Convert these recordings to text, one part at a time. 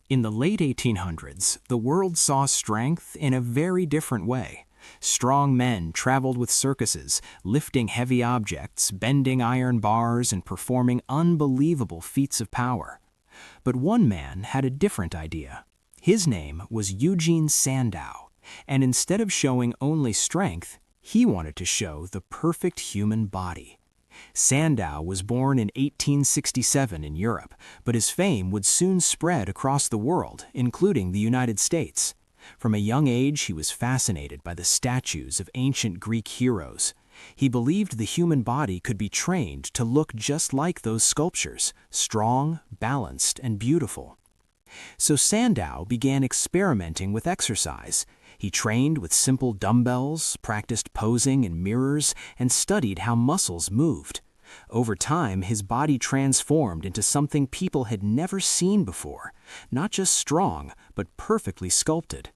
In the late 1800s, the world saw strength in a very different way. Strong men traveled with circuses, lifting heavy objects, bending iron bars, and performing unbelievable feats of power. But one man had a different idea. His name was Eugen Sandow, and instead of showing only strength, he wanted to show the perfect human body. Sandow was born in 1867 in Europe, but his fame would soon spread across the world, including the United States. From a young age, he was fascinated by the statues of ancient Greek heroes. He believed the human body could be trained to look just like those sculptures, strong, balanced, and beautiful. So Sandow began experimenting with exercise. He trained with simple dumbbells, practiced posing in mirrors, and studied how muscles moved. Over time, his body transformed into something people had never seen before, not just strong, but perfectly sculpted.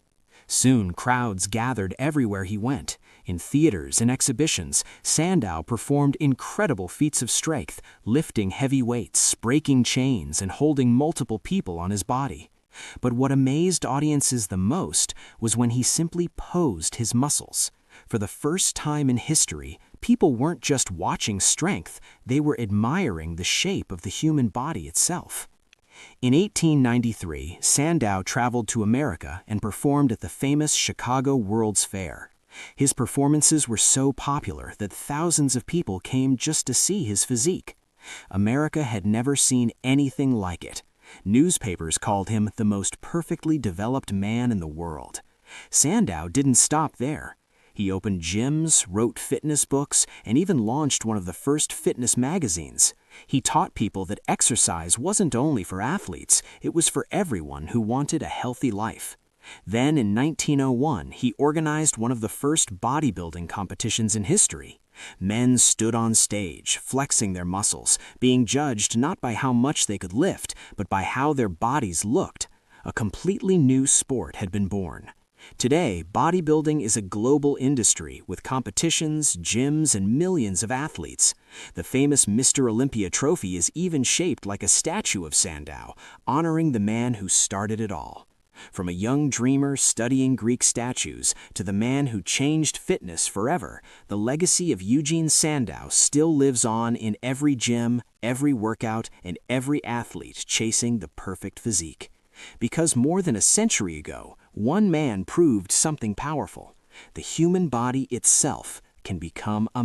Soon, crowds gathered everywhere he went. In theaters and exhibitions, Sandow performed incredible feats of strength, lifting heavy weights, breaking chains, and holding multiple people on his body. But what amazed audiences the most was when he simply posed his muscles. For the first time in history, people weren't just watching strength, they were admiring the shape of the human body itself. In 1893, Sandow traveled to America and performed at the famous Chicago World's Fair. His performances were so popular that thousands of people came just to see his physique. America had never seen anything like it. Newspapers called him the most perfectly developed man in the world. Sandow didn't stop there. He opened gyms, wrote fitness books, and even launched one of the first fitness magazines. He taught people that exercise wasn't only for athletes, it was for everyone who wanted a healthy life. Then in 1901, he organized one of the first bodybuilding competitions in history. Men stood on stage, flexing their muscles, being judged not by how much they could lift, but by how their bodies looked. A completely new sport had been born. Today, bodybuilding is a global industry with competitions, gyms, and millions of athletes. The famous Mr. Olympia trophy is even shaped like a statue of Sandow, honoring the man who started it all. From a young dreamer studying Greek statues to the man who changed fitness forever, the legacy of Eugen Sandow still lives on in every gym, every workout, and every athlete chasing the perfect physique. Because more than a century ago, one man proved something powerful. The human body itself can become a